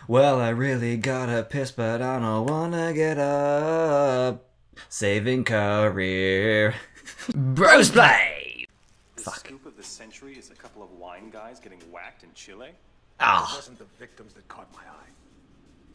Well, I really gotta piss, but I don't wanna get up. Saving career. Brosplay! The scoop of the century is a couple of wine guys getting whacked in Chile. It Ah. wasn't the victims that caught my eye.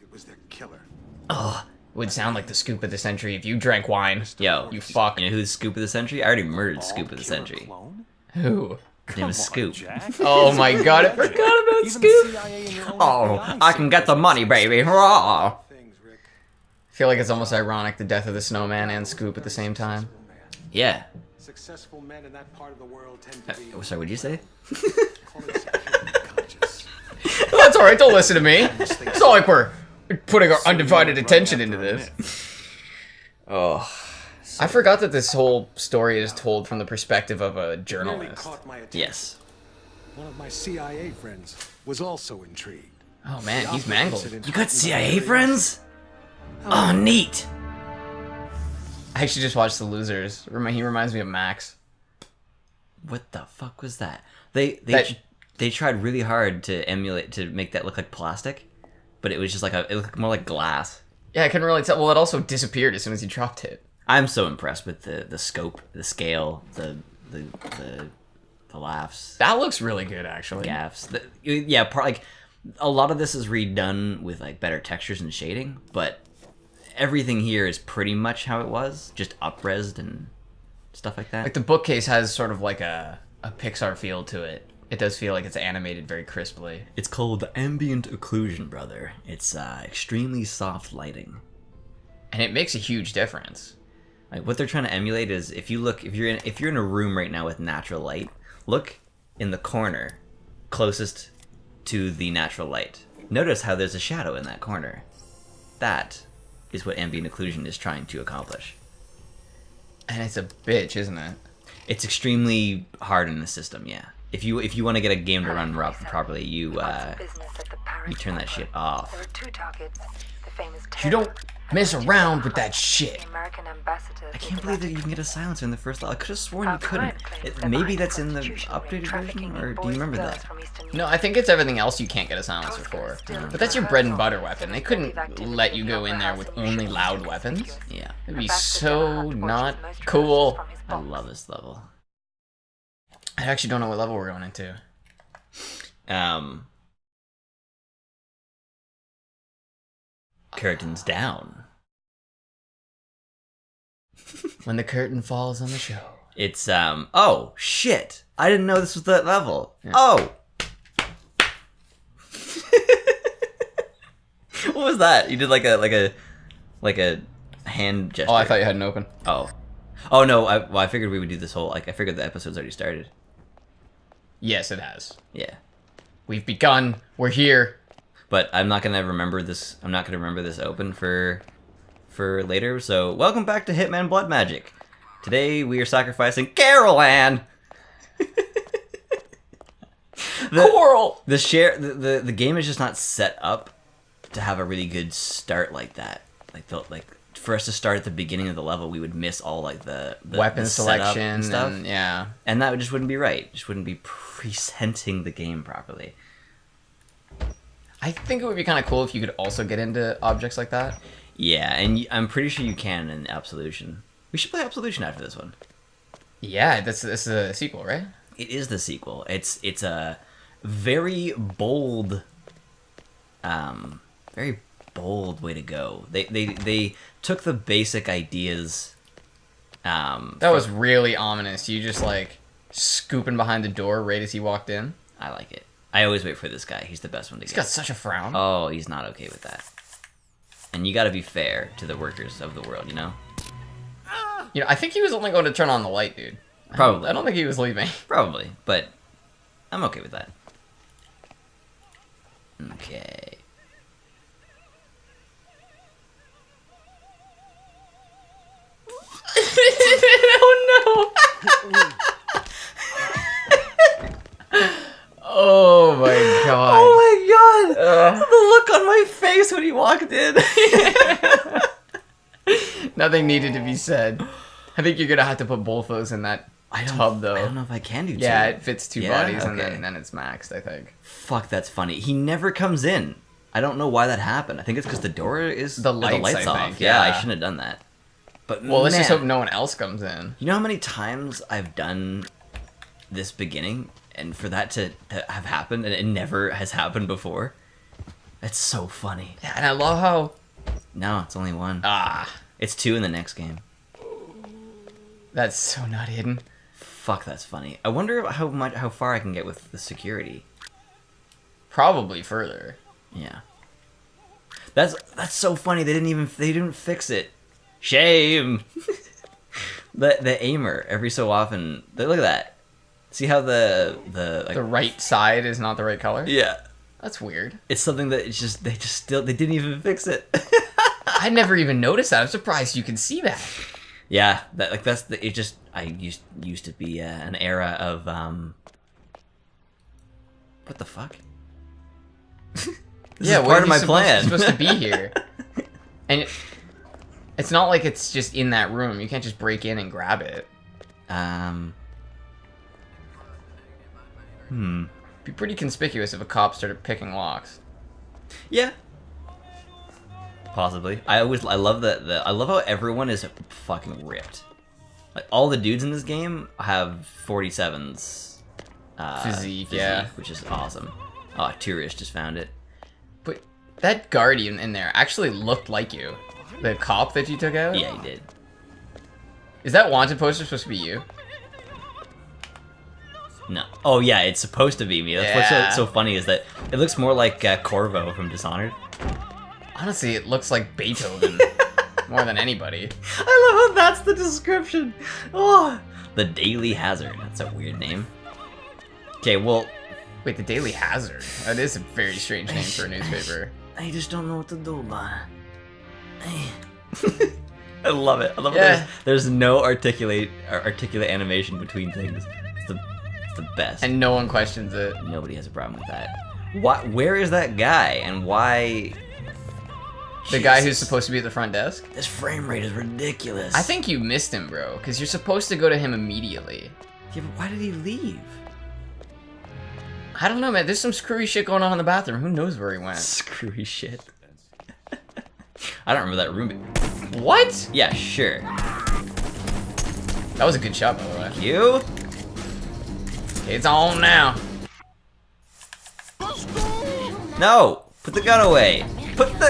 It was their killer. Oh, would sound like the scoop of the century if you drank wine. Yo, You fuck. You know who's Scoop of the Century? I already murdered Scoop of the Killer Century. clone? Who? His name is Come on, Scoop. Jack. Oh my god, I forgot about Even Scoop. the CIA and your own Oh, FBI I can get the money, baby. Hurrah! Things, Rick. I feel like it's almost ironic the death of the snowman and Scoop at the same time. Yeah. Successful men in that part of the world tend to be Sorry, what'd you say? conscious. That's alright, don't listen to me. It's not like we're putting our undivided attention into this. Oh. I forgot that this whole story is told from the perspective of a Really journalist. caught my attention. Yes. One of my CIA friends was also intrigued. Oh man, he's mangled. You got CIA friends? Oh, neat. I actually just watched The Losers. He reminds me of Max. What the fuck was that? They tried really hard to emulate, to make that look like plastic, but it was just like it looked more like glass. Yeah, I couldn't really tell. Well, it also disappeared as soon as he dropped it. I'm so impressed with the scope, the scale, the laughs, That looks really good, actually. gaffs. Yeah, like a lot of this is redone with like better textures and shading, but everything here is pretty much how it was, just up-resed and stuff like that. Like the bookcase has sort of like a Pixar feel to it. It does feel like it's animated very crisply. It's called ambient occlusion, brother. It's extremely soft lighting. And it makes a huge difference. Like what they're trying to emulate is if you're in a room right now with natural light, look in the corner closest to the natural light. Notice how there's a shadow in that corner. That is what ambient occlusion is trying to accomplish. And it's a bitch, isn't it? It's extremely hard in the system, yeah. If you want to get a game to run properly, you turn that shit off. There are two targets. The famous You don't mess around with that shit. The American ambassador. I can't believe that you can get a silencer in the first level. I could have sworn you couldn't. Maybe that's in the updated version, or do you remember that? No, I think it's everything else you can't get a silencer for. But that's your bread and butter weapon. They couldn't let you go in there with only loud weapons. Yeah, It'd be so not cool. I love this level. I actually don't know what level we're going into. Curtains down. When the curtain falls on the show. It's oh shit! I didn't know this was that level. Yeah. Oh. What was that? You did like a hand gesture. Oh, I thought you had an open. Oh. Oh no! I figured we would do this whole I figured the episode's already started. Yes, it has. Yeah. We've begun. We're here. But I'm not gonna remember this. I'm not gonna remember this open for later. So welcome back to Hitman Blood Magic. Today we are sacrificing Carol Ann. Coral. The game is just not set up to have a really good start like that. Like for us to start at the beginning of the level, we would miss all like the Weapon the setup selection and stuff, yeah. and that just wouldn't be right. It just wouldn't be presenting the game properly. I think it would be kind of cool if you could also get into objects like that. Yeah, and I'm pretty sure you can in Absolution. We should play Absolution after this one. Yeah, this is a sequel, right? It is the sequel. It's a very bold, way to go. They took the basic ideas. That was really ominous. You just like scooping behind the door right as he walked in. I like it. I always wait for this guy. He's the best one to He's get. got such a frown. Oh, he's not okay with that. And you got to be fair to the workers of the world, you know. You know, I think he was only going to turn on the light, dude. Probably. I don't think he was leaving. Probably, but I'm okay with that. Okay. Oh no! Oh my god! Oh my god! The look on my face when he walked in. Nothing needed to be said. I think you're gonna have to put both those in that tub, though. I don't know if I can do two. Yeah, it fits two Yeah? bodies, and Okay. then it's maxed, I think. Fuck, that's funny. He never comes in. I don't know why that happened. I think it's because the door is The lights, I off. think, Yeah, I yeah. shouldn't have done that. But Well, let's just man, hope no one else comes in. You know how many times I've done this beginning, and for that to have happened, and it never has happened before? That's so funny. Yeah, and I love how... No, it's only one. Ah, It's 2 in the next game. that's so not hidden. Fuck, that's funny. I wonder how far I can get with the security. Probably further. Yeah. That's so funny. They didn't fix it. Shame. the aimer every so often. Look at that. See how the The right side is not the right color? yeah. That's weird. It's something that they didn't even fix it. I never even noticed that. I'm surprised you can see that. Yeah, I used to be an era of what the fuck? This Yeah, is where part of my plan. Supposed to be here, and it's not like it's just in that room. You can't just break in and grab it. Be pretty conspicuous if a cop started picking locks. Yeah. Possibly. I love I love how everyone is fucking ripped. Like all the dudes in this game have 47s Physique, yeah. which is awesome. Oh, Tourist just found it. But that guardian in there actually looked like you. The cop that you took out? Yeah, he did. Is that wanted poster supposed to be you? No. Oh yeah, it's supposed to be me. That's Yeah. what's so funny is that it looks more like Corvo from Dishonored. Honestly, it looks like Beethoven more than anybody. I love how that's the description. Oh, the Daily Hazard. That's a weird name. Okay, well, Wait, the Daily Hazard? That is a very strange name for a newspaper. I just don't know what to do, man. I love it. I love Yeah. it. There's no articulate animation between things. It's the best. And no one questions it. Nobody has a problem with that. Where is that guy, and why? The guy who's Jesus. supposed to be at the front desk? This frame rate is ridiculous. I think you missed him, bro, because you're supposed to go to him immediately. Yeah, but why did he leave? I don't know, man. There's some screwy shit going on in the bathroom. Who knows where he went? Screwy shit. I don't remember that room. What? Yeah, sure. That was a good shot, by the way. You? It's on now. No! Put the gun away! What the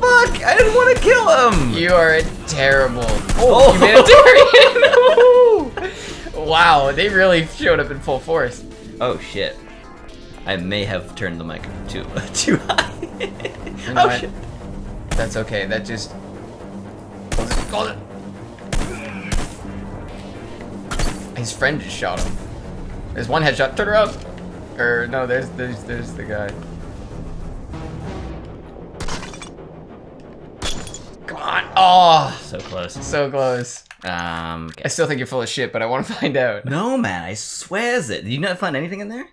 fuck? I didn't want to kill him! You are a terrible. Oh. Humanitarian! No! Wow, they really showed up in full force. Oh shit. I may have turned the mic too high. You know Oh what? shit. That's okay. That just. Close it. His friend just shot him. There's one headshot. Turn around. Or no, there's the guy. Come on. Oh, So close. so close. Okay. I still think you're full of shit, but I want to find out. No man, I swears it. Did you not find anything in there?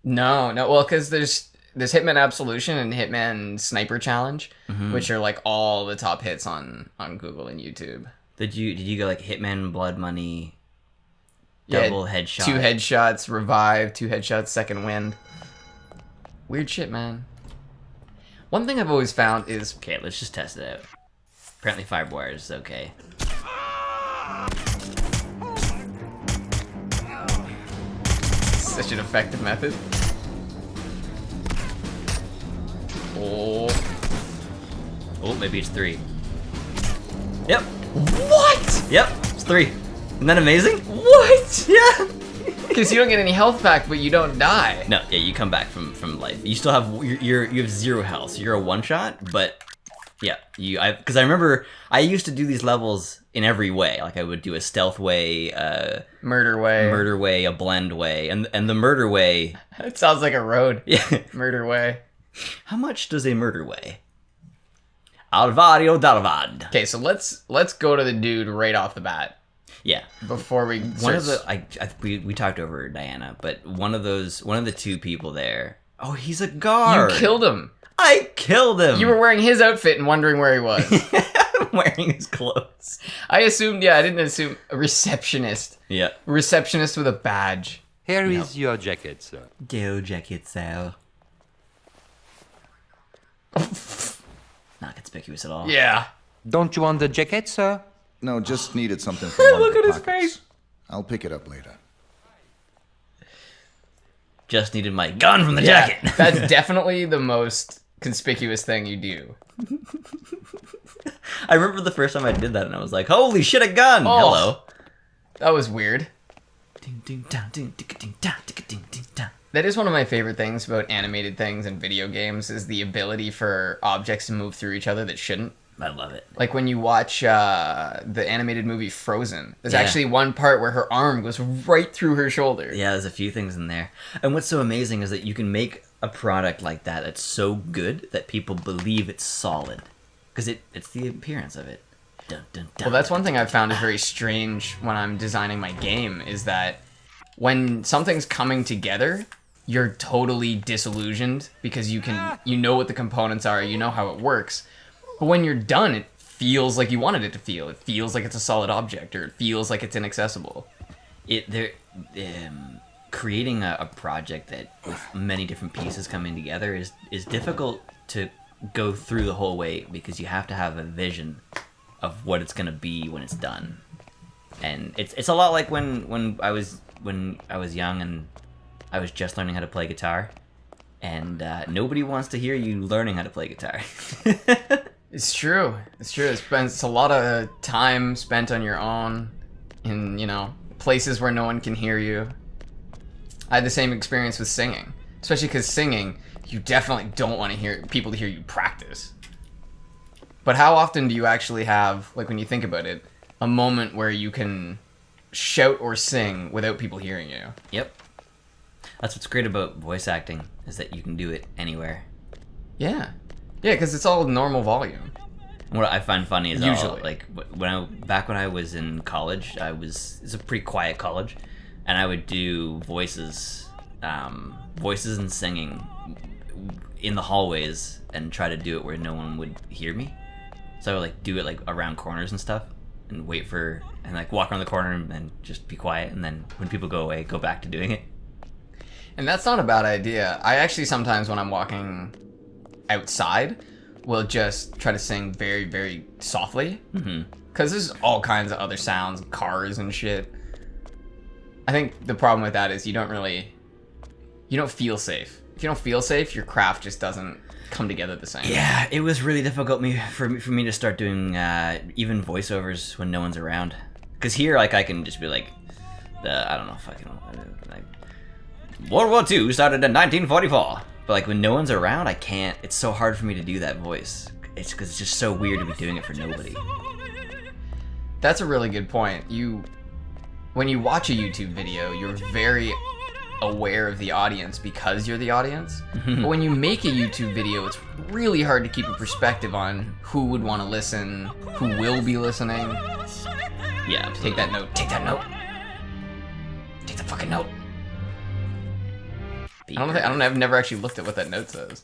No. Well, because there's Hitman Absolution and Hitman Sniper Challenge, which are like all the top hits on Google and YouTube. Did you go like Hitman, Blood Money, Yeah, double headshot? 2 headshots, revive, 2 headshots, second wind. Weird shit, man. One thing I've always found is Okay, let's just test it out. Apparently Firewire is okay. such an effective method. Oh. Oh, maybe it's 3. Yep. What? Yep. It's 3. Isn't that amazing? What? Yeah. Because you don't get any health back, but you don't die. No, yeah, you come back from life. You still have you have 0 health. So you're a one shot, but yeah, because I remember I used to do these levels in every way. Like I would do a stealth way, Murder way. a blend way, and the murder way. It sounds like a road. Yeah. Murder way. How much does a murder weigh? Alvario Dalvad. Okay, so let's go to the dude right off the bat Yeah. before we. One of the we talked over Diana, but one of the 2 people there. Oh, he's a guard. You killed him. I killed him. You were wearing his outfit and wondering where he was. I'm wearing his clothes. I assumed. Yeah, I didn't assume a receptionist. Yeah. Receptionist with a badge. Here is your jacket, sir. Go jacket sale. Not conspicuous at all. Yeah. Don't you want the jacket, sir? No, just needed something for one Look of the at his pockets. face. I'll pick it up later. Just needed my gun from the Yeah, jacket. that's definitely the most conspicuous thing you do. I remember the first time I did that, and I was like, "Holy shit, a gun!" Oh. Hello. That was weird. Ding, ding, down, ding, ding, ding, down, ding, ding, ding, down. That is one of my favorite things about animated things and video games is the ability for objects to move through each other that shouldn't. I love it. Like when you watch the animated movie Frozen, there's Yeah. actually one part where her arm goes right through her shoulder. Yeah, there's a few things in there. And what's so amazing is that you can make a product like that that's so good that people believe it's solid. Because it's the appearance of it. Dun, dun, dun. Well, that's one thing I've found is very strange when I'm designing my game is that when something's coming together, you're totally disillusioned because you know what the components are, you know how it works. But when you're done, it feels like you wanted it to feel. It feels like it's a solid object, or it feels like it's inaccessible. Creating a project that with many different pieces coming together is difficult to go through the whole way because you have to have a vision of what it's gonna be when it's done. And it's a lot like when I was young and I was just learning how to play guitar, and nobody wants to hear you learning how to play guitar. It's true. It's true. It's a lot of time spent on your own in, places where no one can hear you. I had the same experience with singing, especially because singing, you definitely don't want to hear people to hear you practice. But how often do you actually have, like when you think about it, a moment where you can shout or sing without people hearing you? Yep. That's what's great about voice acting, is that you can do it anywhere. Yeah. Yeah, because it's all normal volume. And what I find funny is Usually. like back when I was in college, it's a pretty quiet college, and I would do voices and singing in the hallways and try to do it where no one would hear me. So I would like do it like around corners and stuff, and like walk around the corner and just be quiet, and then when people go away, go back to doing it. And that's not a bad idea. I actually sometimes when I'm walking outside will just try to sing very, very softly. Because there's all kinds of other sounds, cars and shit. I think the problem with that is you don't feel safe. If you don't feel safe, your craft just doesn't come together the same. Yeah, it was really difficult for me to start doing even voiceovers when no one's around. Because here, like, I can just be like, like, World War II started in 1944. But like when no one's around, I can't. It's so hard for me to do that voice. It's because it's just so weird to be doing it for nobody. That's a really good point. When you watch a YouTube video, you're very aware of the audience because you're the audience. But when you make a YouTube video, it's really hard to keep a perspective on who would want to listen, who will be listening. Yeah, absolutely. Take that note. Take that note. Take the fucking note. I've never actually looked at what that note says.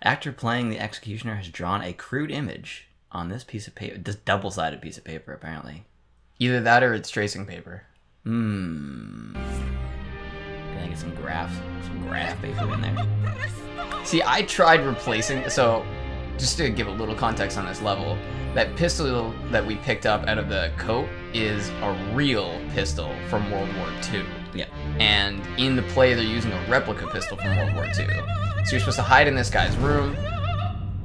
Actor playing the executioner has drawn a crude image on this piece of paper. This double-sided piece of paper, apparently. Either that or it's tracing paper. Can I get some graph paper in there? See, I tried replacing... So, just to give a little context on this level, that pistol that we picked up out of the coat is a real pistol from World War II. Yeah. And in the play, they're using a replica pistol from World War II. So you're supposed to hide in this guy's room.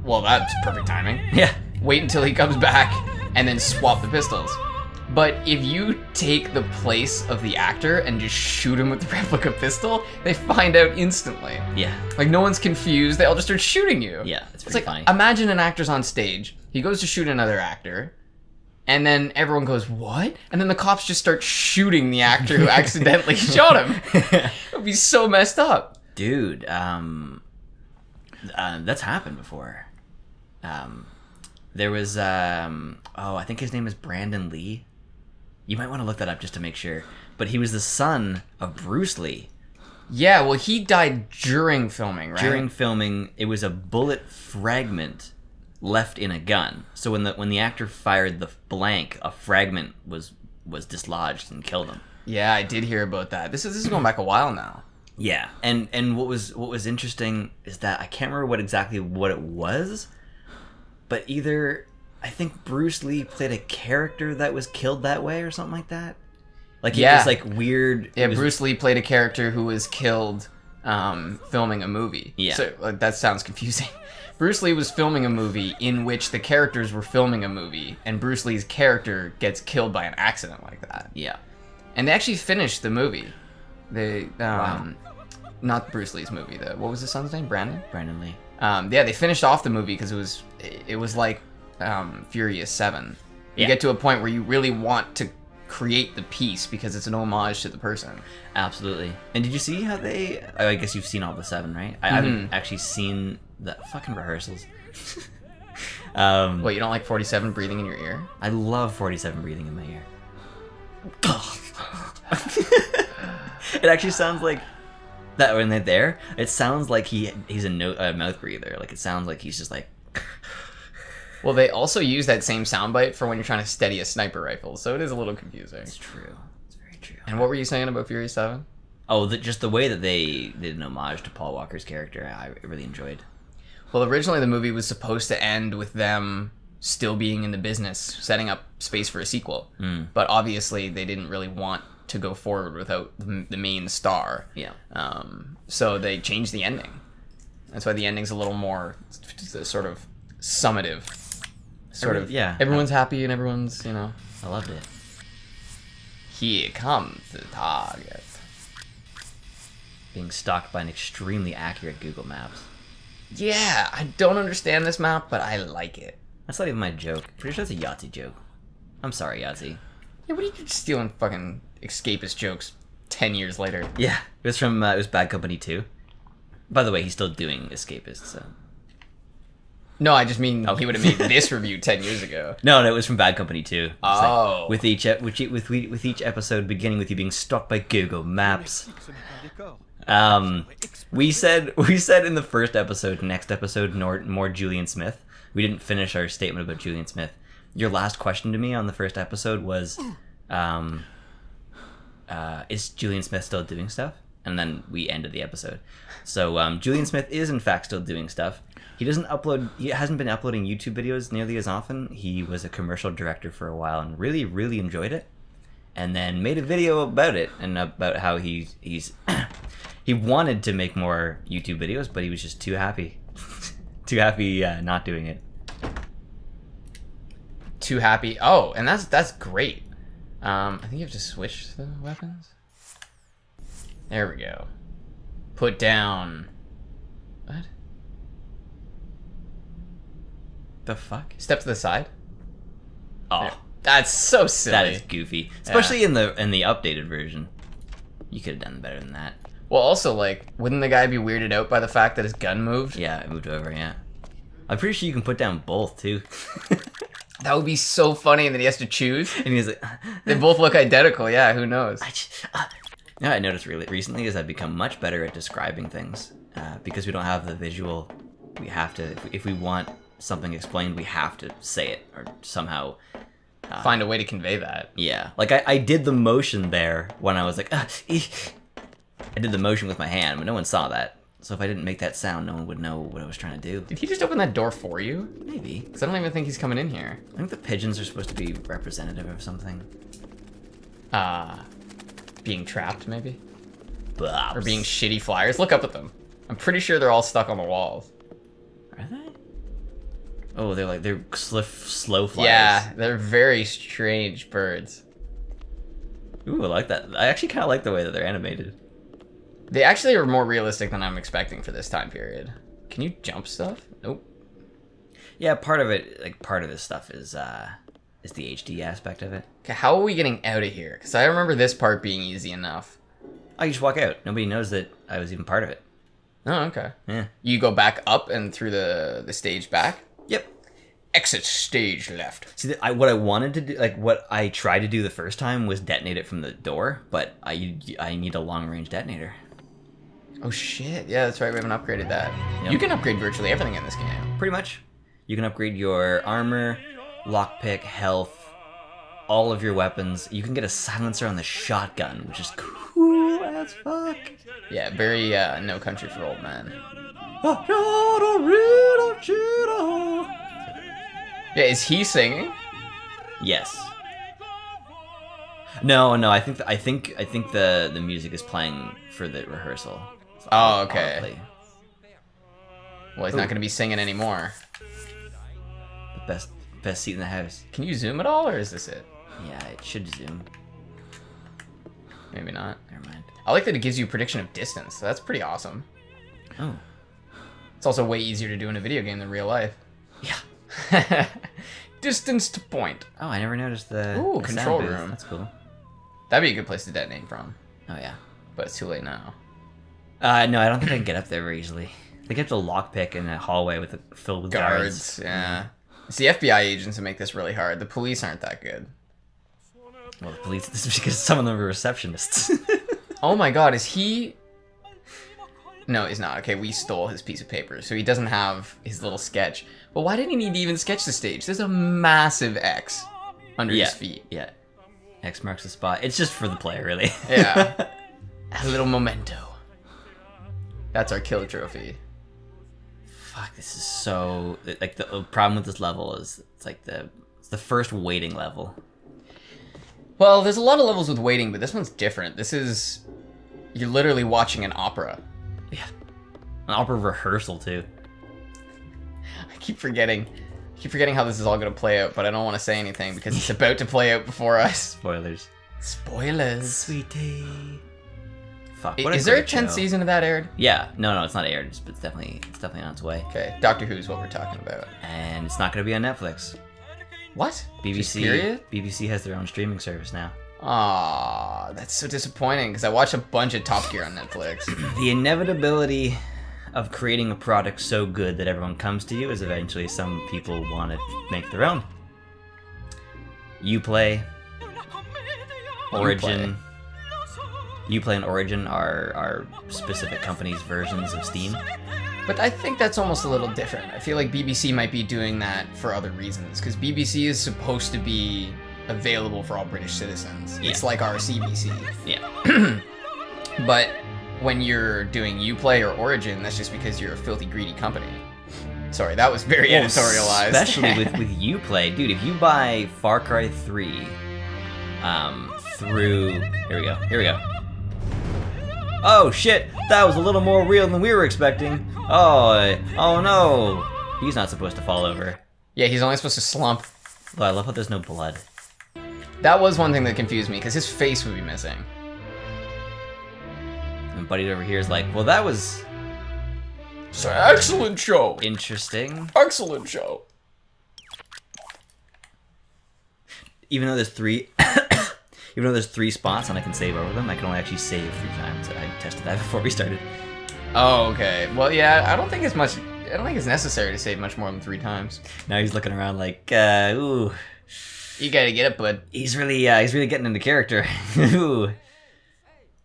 Well, that's perfect timing. Yeah. Wait until he comes back, and then swap the pistols. But if you take the place of the actor and just shoot him with the replica pistol, they find out instantly. Yeah. Like, no one's confused. They all just start shooting you. Yeah, it's It's pretty like, funny. imagine an actor's on stage. He goes to shoot another actor. And then everyone goes, what? And then the cops just start shooting the actor who accidentally shot him. It would be so messed up. Dude, that's happened before. There was, I think his name is Brandon Lee. You might want to look that up just to make sure. But he was the son of Bruce Lee. Yeah, well, he died during filming, right? During filming, it was a bullet fragment left in a gun. So when the actor fired the blank, a fragment was dislodged and killed him. Yeah, I did hear about that. This is going back a while now. Yeah, and what was interesting is that I can't remember exactly what it was, but either I think Bruce Lee played a character that was killed that way or something like that. Like it was like weird. Yeah, it was, Bruce Lee played a character who was killed filming a movie. Yeah. So that sounds confusing. Bruce Lee was filming a movie in which the characters were filming a movie, and Bruce Lee's character gets killed by an accident like that. Yeah. And they actually finished the movie. They not Bruce Lee's movie. What was his son's name? Brandon Lee. Yeah, they finished off the movie because it was like Furious 7. You get to a point where you really want to create the piece because it's an homage to the person. Absolutely. And did you see how they? I guess you've seen all the 7, right? I haven't actually seen the fucking rehearsals. What, you don't like 47 breathing in your ear? I love 47 breathing in my ear. It actually sounds like that when they're there. It sounds like he's a mouth breather. Like it sounds like he's just like. Well, they also use that same soundbite for when you're trying to steady a sniper rifle, so it is a little confusing. It's true. It's very true. And what were you saying about Furious 7? Oh, just the way that they did an homage to Paul Walker's character, I really enjoyed. Well, originally the movie was supposed to end with them still being in the business, setting up space for a sequel. But obviously they didn't really want to go forward without the main star. Yeah. So they changed the ending. That's why the ending's a little more sort of summative. Yeah. Everyone's happy and everyone's, I loved it. Here comes the target. Being stalked by an extremely accurate Google Maps. Yeah, I don't understand this map, but I like it. That's not even my joke. Pretty sure it's a Yahtzee joke. I'm sorry, Yahtzee. Yeah, what are you stealing fucking escapist jokes 10 years later? Yeah, it was from it was Bad Company 2. By the way, he's still doing Escapist, so. No, I just mean he would have made this review 10 years ago. No, it was from Bad Company 2. It's Oh. like, with each episode beginning with you being stalked by Google Maps. We said in the first episode, next episode, more Julian Smith. We didn't finish our statement about Julian Smith. Your last question to me on the first episode was, is Julian Smith still doing stuff? And then we ended the episode. So Julian Smith is in fact still doing stuff. He hasn't been uploading YouTube videos nearly as often. He was a commercial director for a while and really, really enjoyed it. And then made a video about it and about how he's he wanted to make more YouTube videos, but he was just too happy. Too happy not doing it. Too happy. Oh, and that's great. I think you have to switch the weapons. There we go. Put down. What? The fuck? Step to the side. Oh, There. That's so silly. that is goofy. Especially in the updated version. You could have done better than that. Well, also, like, wouldn't the guy be weirded out by the fact that his gun moved? Yeah, it moved over, yeah. I'm pretty sure you can put down both, too. That would be so funny, and then he has to choose. And he's like... They both look identical, yeah, who knows? You know what I noticed really recently is I've become much better at describing things. Because we don't have the visual, we have to... If we want something explained, we have to say it, or somehow... Find a way to convey that. Yeah. Like, I did the motion there when I was like... I did the motion with my hand, but no one saw that. So if I didn't make that sound, no one would know what I was trying to do. Did he just open that door for you? Maybe. Because I don't even think he's coming in here. I think the pigeons are supposed to be representative of something. Being trapped, maybe? Bobs. Or being shitty flyers? Look up at them. I'm pretty sure they're all stuck on the walls. Are they? Oh, they're slow flyers. Yeah, they're very strange birds. Ooh, I like that. I actually kind of like the way that they're animated. They actually are more realistic than I'm expecting for this time period. Can you jump stuff? Nope. Yeah, part of this stuff is the HD aspect of it. Okay, how are we getting out of here? Because I remember this part being easy enough. Oh, you just walk out. Nobody knows that I was even part of it. Oh, okay. Yeah. You go back up and through the stage back? Yep. Exit stage left. See, what I wanted to do, like what I tried to do the first time, was detonate it from the door, but I need a long range detonator. Oh shit, yeah, that's right, we haven't upgraded that. Yep. You can upgrade virtually everything in this game. Pretty much. You can upgrade your armor, lockpick, health, all of your weapons. You can get a silencer on the shotgun, which is cool as fuck. Yeah, very No Country for Old Men. Yeah, is he singing? Yes. No. I think the music is playing for the rehearsal. So Oh, I'll okay. play Well, he's not going to be singing anymore. the best seat in the house. Can you zoom at all, or is this it? Yeah, it should zoom. Maybe not. Never mind. I like that it gives you prediction of distance. So that's pretty awesome. Oh. It's also way easier to do in a video game than real life. Yeah. Distance to point. Oh, I never noticed the Ooh, the control sound booth. room. That's cool. That'd be a good place to detonate from. Oh yeah. But it's too late now. No, I don't think I can get up there very easily. They get to lockpick in a hallway filled with guards. Yeah. It's the FBI agents who make this really hard. The police aren't that good. Well, the police. This is because some of them are receptionists. Oh my god, is he... No, he's not. Okay, we stole his piece of paper, so he doesn't have his little sketch. But why didn't he need to even sketch the stage? There's a massive X under his feet. Yeah. X marks the spot. It's just for the player, really. Yeah. A little memento. That's our kill trophy. Fuck, this is so... Like, the problem with this level is it's the first waiting level. Well, there's a lot of levels with waiting, but this one's different. This is... You're literally watching an opera. Yeah. An opera rehearsal, too. I keep forgetting how this is all going to play out, but I don't want to say anything because it's about to play out before us. Spoilers. Spoilers. Sweetie. Fuck, Is there a great 10th show. season of that aired? Yeah. No, it's not aired. It's definitely on its way. Okay, Doctor Who's what we're talking about. And it's not going to be on Netflix. What? Just BBC. period? BBC has their own streaming service now. Aw, that's so disappointing because I watched a bunch of Top Gear on Netflix. The inevitability of creating a product so good that everyone comes to you is eventually some people want to make their own. Uplay, Origin. Uplay and Origin are specific companies' versions of Steam. But I think that's almost a little different. I feel like BBC might be doing that for other reasons because BBC is supposed to be available for all British citizens. Yeah. It's like our CBC. Yeah. But when you're doing Uplay or Origin, that's just because you're a filthy, greedy company. Sorry, that was very editorialized. Especially with Uplay. Dude, if you buy Far Cry 3 through... Here we go. Oh shit, that was a little more real than we were expecting. Oh no. He's not supposed to fall over. Yeah, he's only supposed to slump. Though I love how there's no blood. That was one thing that confused me, because his face would be missing. And Buddy over here is like, well, that was So, excellent show! interesting. Excellent show! Even though there's three... Even though there's 3 spots and I can save over them, I can only actually save 3 times. I tested that before we started. Oh, okay. Well, yeah, I don't think it's necessary to save much more than 3 times. Now he's looking around like, ooh. You gotta get it, bud. He's really getting into character. Ooh.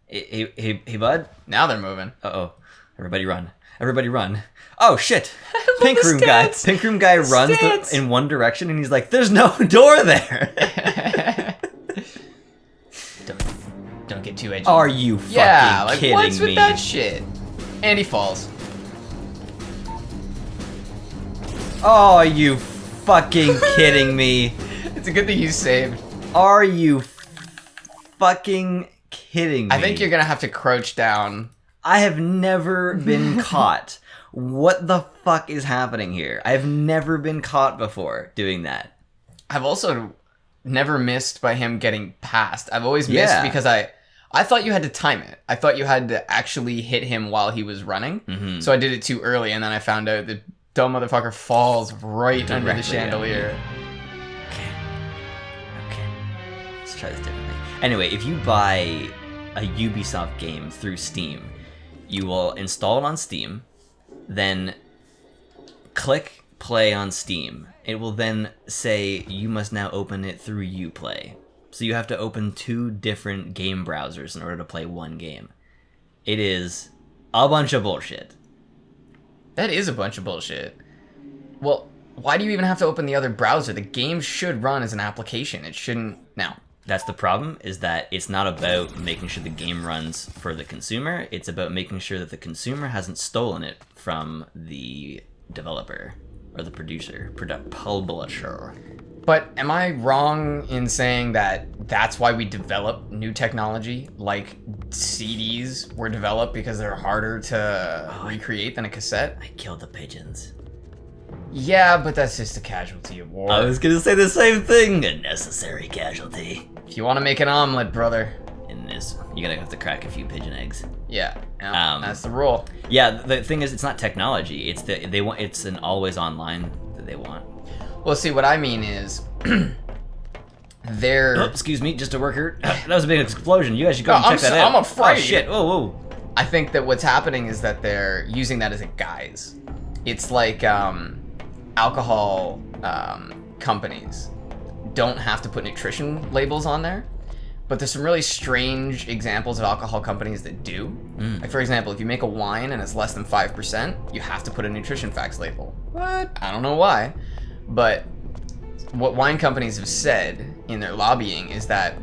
Hey, bud. Now they're moving. Uh-oh. Everybody run. Oh, shit. Pink the room guy. stance. Pink room guy runs Stance. in one direction and he's like, there's no door there. Don't get too edgy. Are you fucking yeah, like kidding what's me? with that shit? And he falls. Oh, are you fucking kidding me? It's a good thing he's saved. Are you fucking kidding me? I think you're gonna have to crouch down. I have never been caught. What the fuck is happening here? I've never been caught before doing that. I've also never missed by him getting past. I've always missed because I thought you had to time it. I thought you had to actually hit him while he was running. Mm-hmm. So I did it too early, and then I found out the dumb motherfucker falls right under the Directly, chandelier. Okay. Let's try this differently. Anyway, if you buy a Ubisoft game through Steam, you will install it on Steam, then click play on Steam. It will then say you must now open it through Uplay. So you have to open 2 different game browsers in order to play one game. It is a bunch of bullshit. That is a bunch of bullshit. Well, why do you even have to open the other browser? The game should run as an application. It shouldn't. Now, That's the problem, is that it's not about making sure the game runs for the consumer. It's about making sure that the consumer hasn't stolen it from the developer or the producer, publisher. but am I wrong in saying that that's why we develop new technology, like CDs were developed because they're harder to recreate than a cassette? I killed the pigeons. Yeah, but that's just a casualty of war. I was gonna say the same thing. A necessary casualty. If you want to make an omelet, brother. In this, you're gonna have to crack a few pigeon eggs. Yeah, yeah, Um, that's the rule. Yeah, the thing is, it's not technology. It's they want. It's an always online that they want. Well, see, what I mean is, they're... Oh, excuse me, just a worker. That was a big explosion. You guys should go No, and check I'm that so- out. I'm afraid. Oh shit! Whoa, whoa. I think that what's happening is that they're using that as a guise. It's like alcohol companies don't have to put nutrition labels on there, but there's some really strange examples of alcohol companies that do. Like, for example, if you make a wine and it's less than 5%, you have to put a nutrition facts label. What? I don't know why, but what wine companies have said in their lobbying is that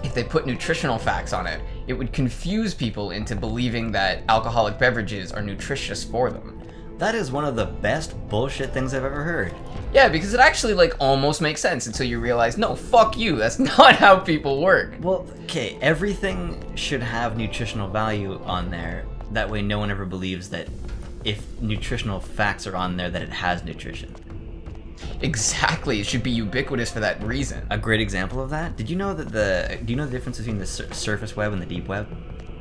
if they put nutritional facts on it, it would confuse people into believing that alcoholic beverages are nutritious for them. That is one of the best bullshit things I've ever heard. Yeah, because it actually like almost makes sense until you realize, no, fuck you, that's not how people work. Well, okay, everything should have nutritional value on there. That way no one ever believes that if nutritional facts are on there that it has nutrition. Exactly, it should be ubiquitous for that reason. A great example of that, do you know the difference between the surface web and the deep web?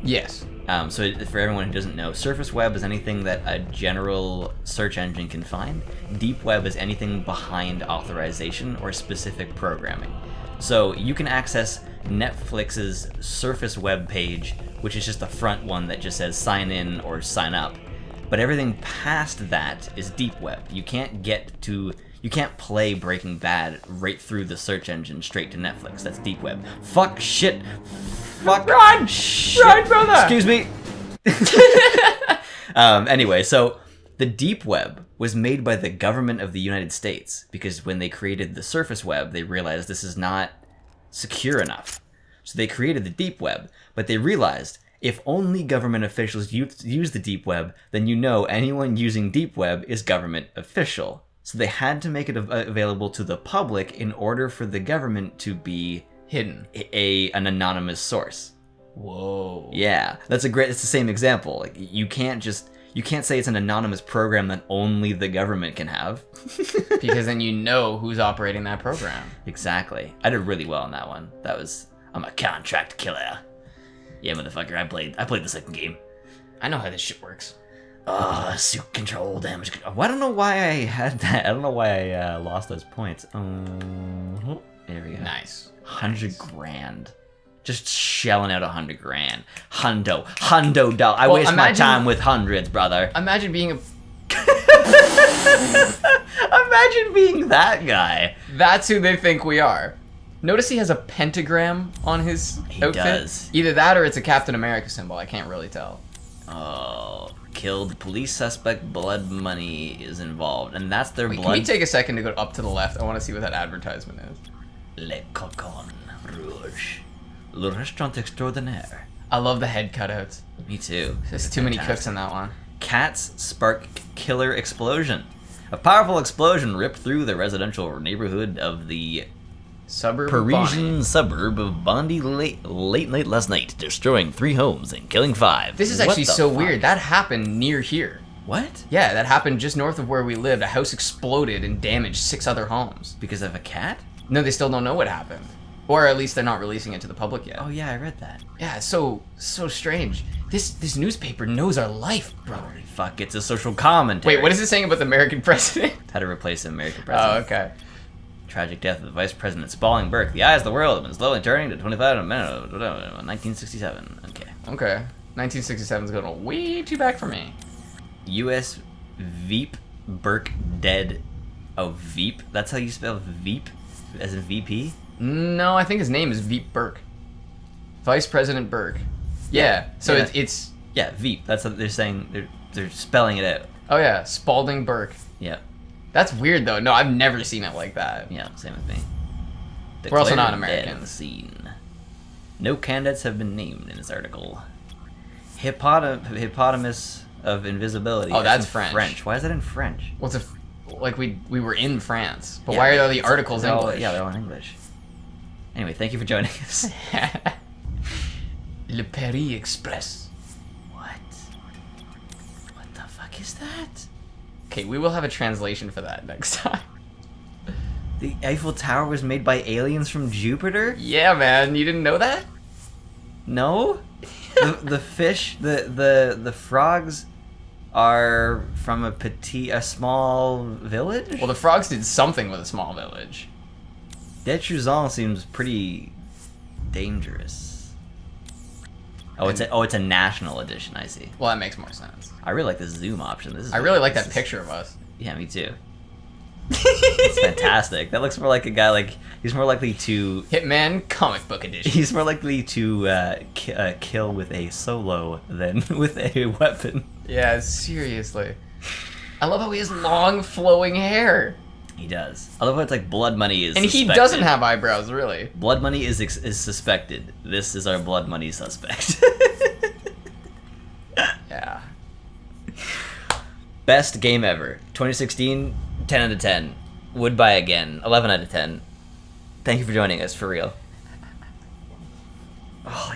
Yes. So for everyone who doesn't know, surface web is anything that a general search engine can find. Deep web is anything behind authorization or specific programming. So you can access Netflix's surface web page, which is just the front one that just says sign in or sign up. But everything past that is deep web. You can't play Breaking Bad right through the search engine straight to Netflix. That's deep web. Fuck shit. Fuck. Run! Shit. Run, brother! Excuse me. Anyway, so the deep web was made by the government of the United States because when they created the surface web, they realized this is not secure enough. So they created the deep web, but they realized if only government officials use the deep web, then anyone using deep web is government official. So they had to make it available to the public in order for the government to be Hidden. an anonymous source. Whoa. Yeah, it's the same example. Like you can't say it's an anonymous program that only the government can have. Because then you know who's operating that program. Exactly. I did really well on that one. I'm a contract killer. Yeah, motherfucker, I played the second game. I know how this shit works. Suit control, damage control. I don't know why I had that. I don't know why I lost those points. There we go. Nice. 100 grand. Just shelling out 100 grand. Hundo dollar. I waste my time with hundreds, brother. Imagine being Imagine being that guy. That's who they think we are. Notice he has a pentagram on his outfit. Does. Either that or it's a Captain America symbol. I can't really tell. Oh, killed police suspect, blood money is involved. And that's their Wait, blood. can we take a second to go up to the left? I want to see what that advertisement is. Le Cocon Rouge. Le Restaurant Extraordinaire. I love the head cutouts. Me too. There's too many cooks in that one. Cats spark killer explosion. A powerful explosion ripped through the residential neighborhood of the Suburb of Bonnie. Parisian suburb of Bondi late last night, destroying 3 homes and killing 5. This is What actually the so fuck? weird. That happened near here. What? Yeah, that happened just north of where we lived. A house exploded and damaged 6 other homes. Because of a cat? No, they still don't know what happened. Or at least they're not releasing it to the public yet. Oh yeah, I read that. Yeah, it's so strange. This newspaper knows our life, bro. Holy fuck, it's a social commentary. Wait, what is it saying about the American president? How to replace the American Oh, president. okay. Tragic death of the Vice President Spalding Burke. The eyes of the world have been slowly turning to 25 in a minute. 1967. Okay. Okay. 1967 is going way too back for me. U.S. Veep Burke dead. Oh, Veep? That's how you spell Veep? As in VP? No, I think his name is Veep Burke. Vice President Burke. Yeah. So Yeah. it's Yeah, Veep. That's what they're saying. They're spelling it out. oh yeah, Spalding Burke. Yeah. That's weird though. No, I've never seen it like that. Yeah, same with me. We're also not Declared dead American. on the scene. No candidates have been named in this article. Hippopotamus of invisibility. Oh, that's in French. Why is that in French? What's a like we were in France, but Yeah, why are all the it's- articles they're all- English? Yeah, they're all in English. Anyway, thank you for joining us. Le Paris Express. What? What the fuck is that? Okay, we will have a translation for that next time. The Eiffel Tower was made by aliens from Jupiter? Yeah, man, you didn't know that? No? the fish, the frogs are from a small village? Well, the frogs did something with a small village. Detruzan seems pretty dangerous. Oh, it's a national edition, I see. Well, that makes more sense. I really like the zoom option. This is I really like this that is- picture of us. Yeah, me too. It's fantastic. That looks more like a guy he's more likely to Hitman comic book edition. he's more likely to kill with a solo than with a weapon. Yeah, seriously. I love how he has long flowing hair. He does. I love how it's like blood money is And he suspected. doesn't have eyebrows, really. Blood money is suspected. This is our blood money suspect. Yeah. Best game ever. 2016, 10 out of 10. Would buy again. 11 out of 10. Thank you for joining us, for real. Oh,